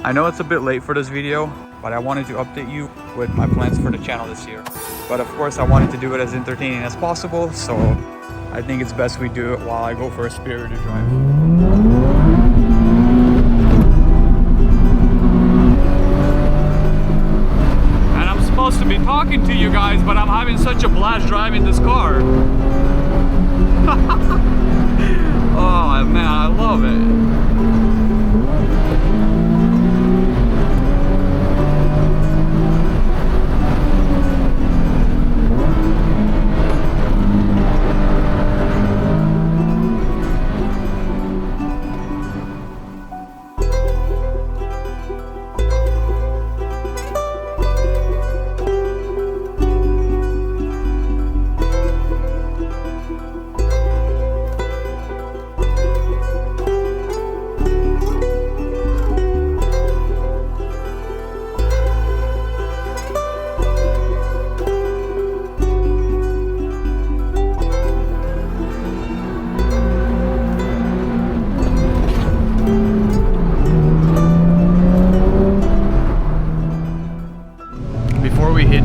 I know it's a bit late for this video, but I wanted to update you with my plans for the channel this year. But of course, I wanted to do it as entertaining as possible, so I think it's best we do it while I go for a spirited drive. Supposed to be talking to you guys, but I'm having such a blast driving this car. Oh man, I love it.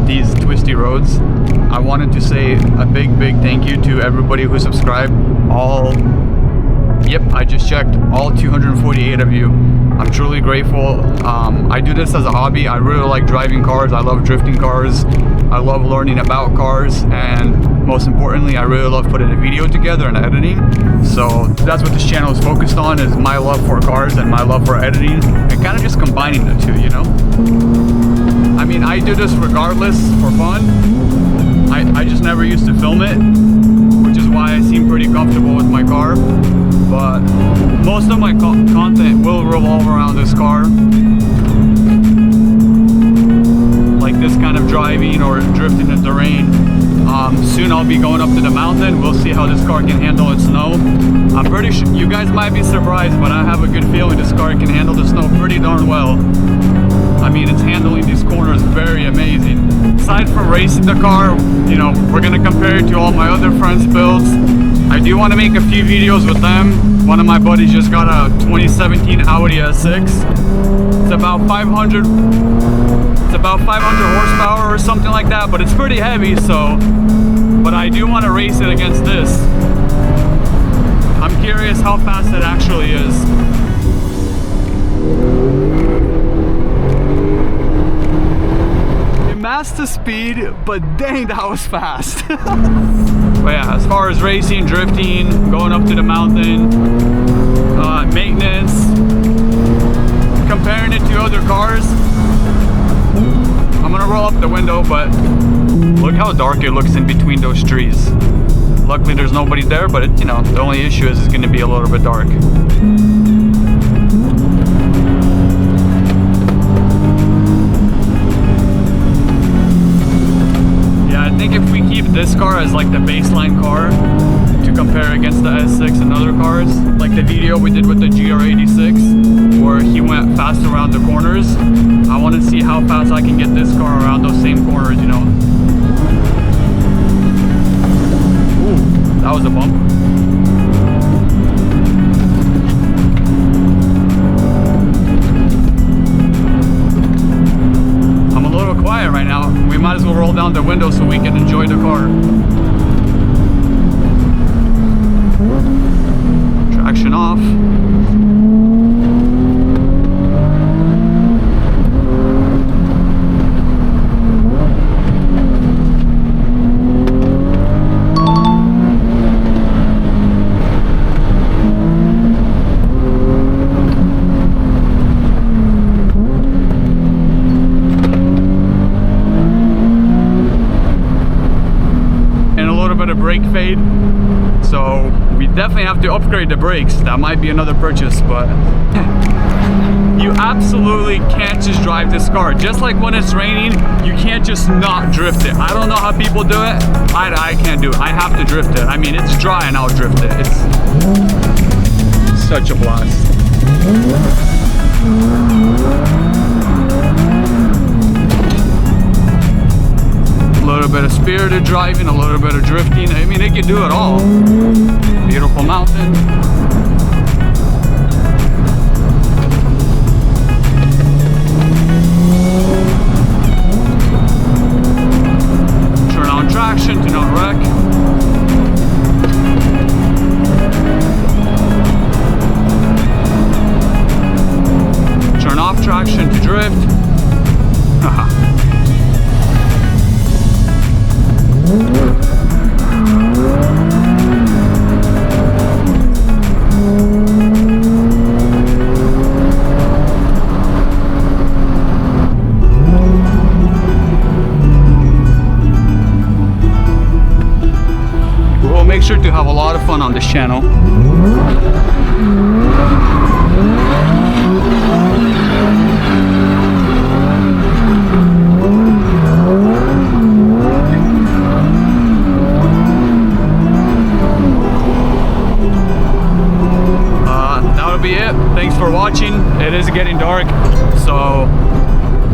These twisty roads, I wanted to say a big thank you to everybody who subscribed. I just checked, all 248 of you. I'm truly grateful. I do this as a hobby. I really like driving cars. I love drifting cars. I love learning about cars, and most importantly, I really love putting a video together and editing. So that's what this channel is focused on, is my love for cars and my love for editing, and kind of just combining the two, you know? I mean, I do this regardless for fun. I just never used to film it, which is why I seem pretty comfortable with my car. But most of my content will revolve around this car. Like this kind of driving or drifting in the rain. Soon I'll be going up to the mountain. We'll see how this car can handle its snow. I'm pretty sure, you guys might be surprised, but I have a good feeling this car can handle the snow pretty darn well. I mean, it's handling these corners very amazing. Aside from racing the car, you know, we're gonna compare it to all my other friends' builds. I do want to make a few videos with them. One of my buddies just got a 2017 Audi S6. It's about 500 horsepower or something like that, but it's pretty heavy, so. But I do want to race it against this. I'm curious how fast it actually is. Master speed, but dang, that was fast. But yeah, as far as racing, drifting, going up to the mountain, maintenance, comparing it to other cars, I'm gonna roll up the window, but look how dark it looks in between those trees. Luckily there's nobody there, but it, you know, the only issue is it's gonna be a little bit dark. I think if we keep this car as like the baseline car to compare against the S6 and other cars, like the video we did with the GR86 where he went fast around the corners, I want to see how fast I can get this car around those same corners, you know. Ooh, that was a bump. I'm a little quiet right now. We might as well roll down the window so we can enjoy the car. Traction off. Brake fade, so we definitely have to upgrade the brakes. That might be another purchase, but you absolutely can't just drive this car. Just like when it's raining, you can't just not drift it. I don't know how people do it. I can't do it. I have to drift it. I mean, it's dry and I'll drift it. It's such a blast. A little bit of spirited driving, a little bit of drifting. I mean, it can do it all. Beautiful mountain. have a lot of fun on this channel. That'll be it. Thanks for watching. It is getting dark, so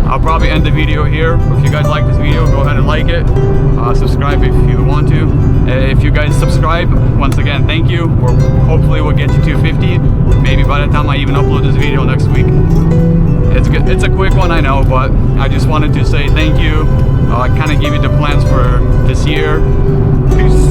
I'll probably end the video here. If you guys like this video, go ahead and like it. Subscribe if you want to. If you guys subscribe, once again, thank you. Hopefully we'll get to 250. Maybe by the time I even upload this video next week. It's a quick one, I know, but I just wanted to say thank you. Kind of give you the plans for this year. Peace.